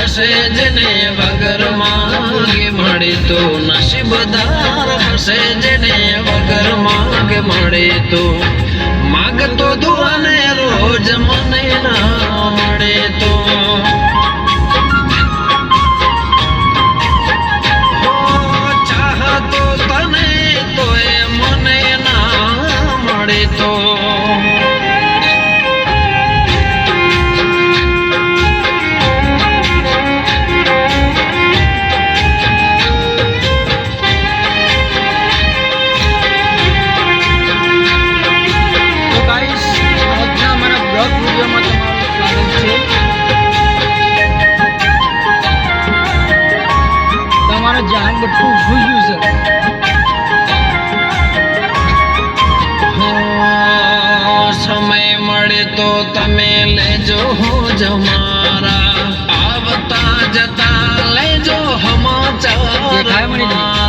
હશે જેને વગર માંગે મળે તો નસીબદાર હશે જેને વગર માંગે મળે તો માગતો દુઆને રોજ મને ના મળે તો ચાહતો તને તો એ મને ના મળે તો જાન બધું ભૂલ્યું છે સમય મળે તો તમે લેજો જમારા આવતા જતા લેજો સમાચાર